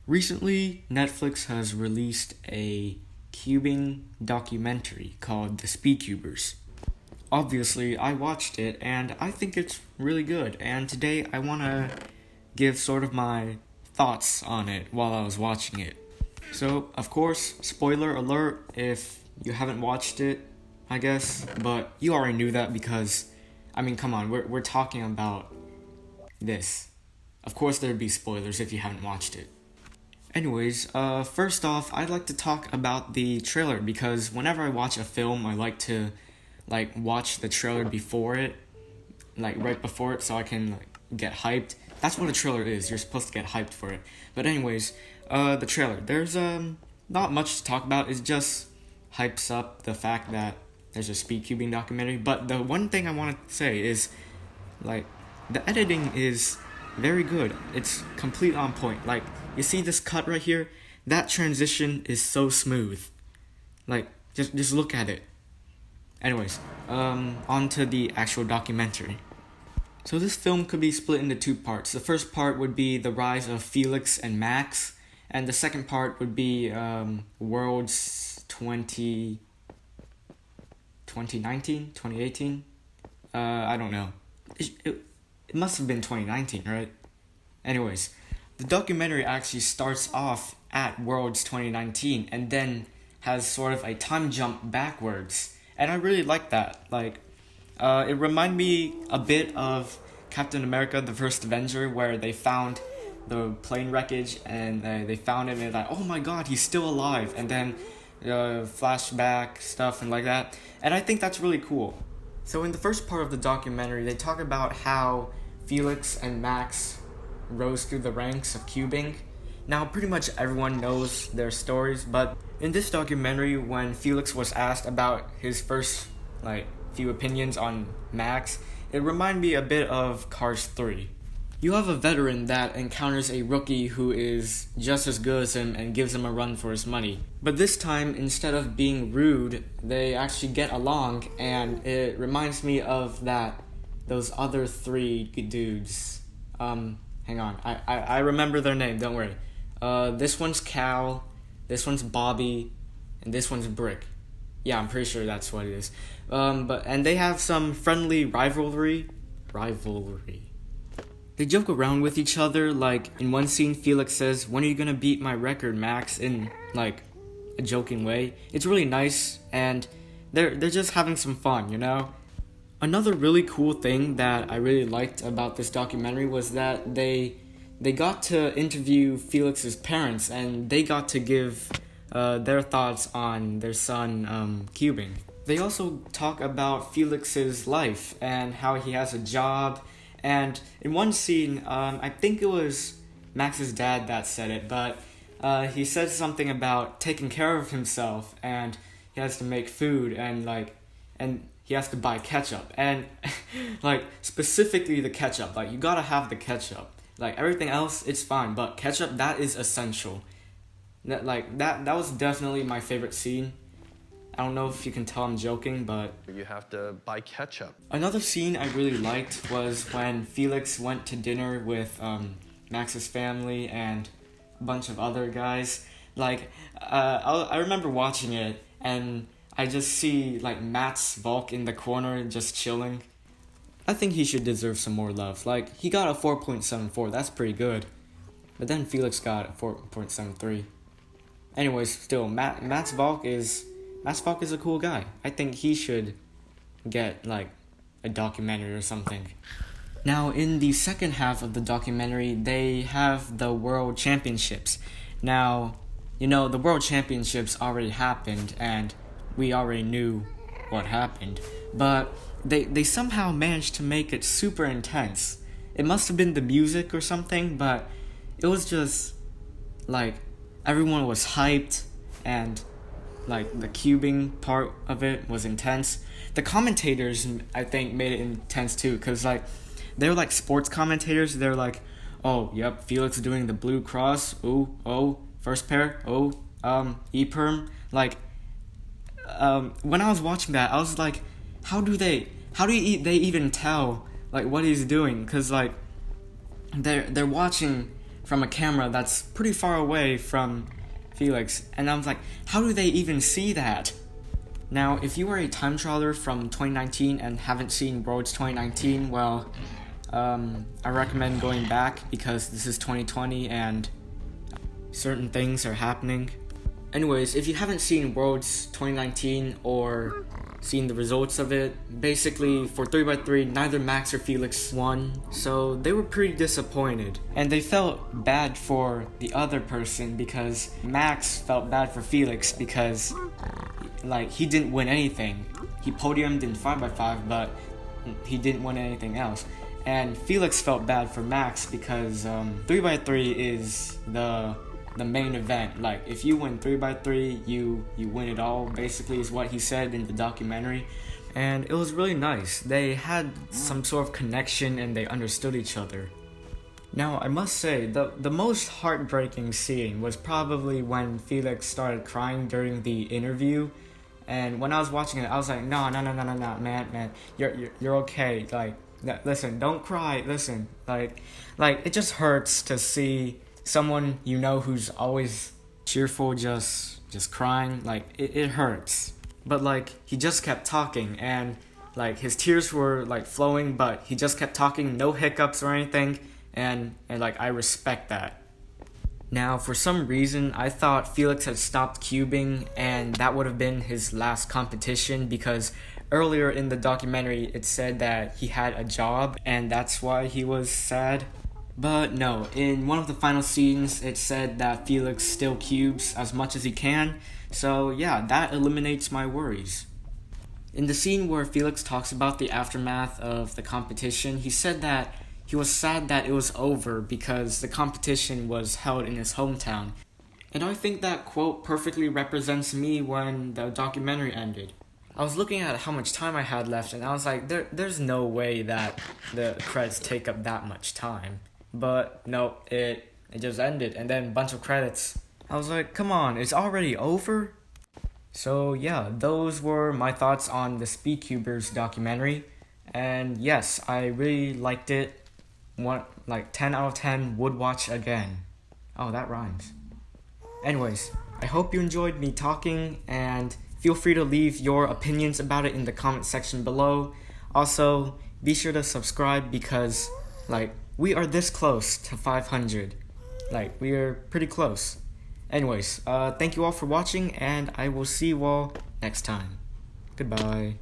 Recently, Netflix has released a cubing documentary called The Speedcubers. Obviously, I watched it and I think it's really good, and today I want to give sort of my thoughts on it while I was watching it. So, of course, spoiler alert if you haven't watched it, I guess, but you already knew that because, come on, we're talking about this. Of course, there'd be spoilers if you haven't watched it. Anyways, first off, I'd like to talk about the trailer because whenever I watch a film, I like to watch the trailer before it, right before it, so I can get hyped. That's what a trailer is. You're supposed to get hyped for it. But anyways, the trailer. There's not much to talk about. It just hypes up the fact that there's a speed cubing documentary. But the one thing I want to say is, the editing is very good. It's complete on point. You see this cut right here? That transition is so smooth. Just look at it. Anyways, on to the actual documentary. So this film could be split into two parts. The first part would be the rise of Felix and Max, and the second part would be Worlds 2019, 2018? I don't know. It must have been 2019, right? Anyways, the documentary actually starts off at Worlds 2019 and then has sort of a time jump backwards. And I really like that. It reminded me a bit of Captain America, the First Avenger, where they found the plane wreckage and they found him and they're like, oh my god, he's still alive. And then flashback stuff and like that. And I think that's really cool. So in the first part of the documentary, they talk about how Felix and Max rose through the ranks of cubing. Now, pretty much everyone knows their stories, but in this documentary, when Felix was asked about his first, few opinions on Max, it reminded me a bit of Cars 3. You have a veteran that encounters a rookie who is just as good as him and gives him a run for his money. But this time, instead of being rude, they actually get along, and it reminds me of those other three dudes. Hang on, I remember their name, don't worry. This one's Cal, this one's Bobby, and this one's Brick. Yeah, I'm pretty sure that's what it is. And they have some friendly rivalry. They joke around with each other, in one scene Felix says, when are you gonna beat my record, Max, in, a joking way. It's really nice, and they're just having some fun, you know? Another really cool thing that I really liked about this documentary was that they got to interview Felix's parents, and they got to give their thoughts on their son cubing. They also talk about Felix's life and how he has a job, and in one scene, I think it was Max's dad that said it, but he said something about taking care of himself, and he has to make food, and he has to buy ketchup, and specifically the ketchup. You gotta have the ketchup. Everything else, it's fine, but ketchup, that is essential. That was definitely my favorite scene. I don't know if you can tell I'm joking, but you have to buy ketchup. Another scene I really liked was when Felix went to dinner with Max's family and a bunch of other guys. I remember watching it, and I just see Matt's Volk in the corner just chilling. I think he should deserve some more love. He got a 4.74, that's pretty good. But then Felix got a 4.73. Anyways, still, Matt's Volk is a cool guy. I think he should get a documentary or something. Now, in the second half of the documentary, they have the World Championships. Now, the World Championships already happened, and we already knew what happened, but they somehow managed to make it super intense. It must have been the music or something, but it was just everyone was hyped, and the cubing part of it was intense. The commentators, I think, made it intense too, because they were sports commentators. They're oh, yep, Felix doing the blue cross, oh, first pair, E-perm. When I was watching that, I was how do they even tell what he's doing? Because they're watching from a camera that's pretty far away from Felix, and I was like, how do they even see that? Now, if you are a time traveler from 2019 and haven't seen Worlds 2019, well, I recommend going back because this is 2020 and certain things are happening. Anyways, if you haven't seen Worlds 2019 or seen the results of it, basically for 3x3, neither Max or Felix won, so they were pretty disappointed. And they felt bad for the other person because Max felt bad for Felix because he didn't win anything. He podiumed in 5x5, but he didn't win anything else. And Felix felt bad for Max because 3x3 is the main event. Like, if you win 3x3, you win it all, basically, is what he said in the documentary. And it was really nice. They had some sort of connection and they understood each other. Now, I must say, the most heartbreaking scene was probably when Felix started crying during the interview. And when I was watching it, I was like, no, man, you're okay. Like, listen, don't cry, listen. Like, it just hurts to see someone you know who's always cheerful just crying. Like, it hurts. But like, he just kept talking and like his tears were like flowing, but he just kept talking, no hiccups or anything, and like, I respect that. Now, for some reason, I thought Felix had stopped cubing and that would have been his last competition because earlier in the documentary it said that he had a job and that's why he was sad. But no, in one of the final scenes, it said that Felix still cubes as much as he can, so yeah, that eliminates my worries. In the scene where Felix talks about the aftermath of the competition, he said that he was sad that it was over because the competition was held in his hometown. And I think that quote perfectly represents me when the documentary ended. I was looking at how much time I had left and I was like, there's no way that the credits take up that much time. But no, it just ended, and then a bunch of credits. I was like, come on, it's already over? So yeah, those were my thoughts on the Speedcubers documentary. And yes, I really liked it. 10 out of 10 would watch again. Oh, that rhymes. Anyways, I hope you enjoyed me talking, and feel free to leave your opinions about it in the comment section below. Also, be sure to subscribe because, we are this close to 500. We are pretty close. Anyways, thank you all for watching, and I will see you all next time. Goodbye.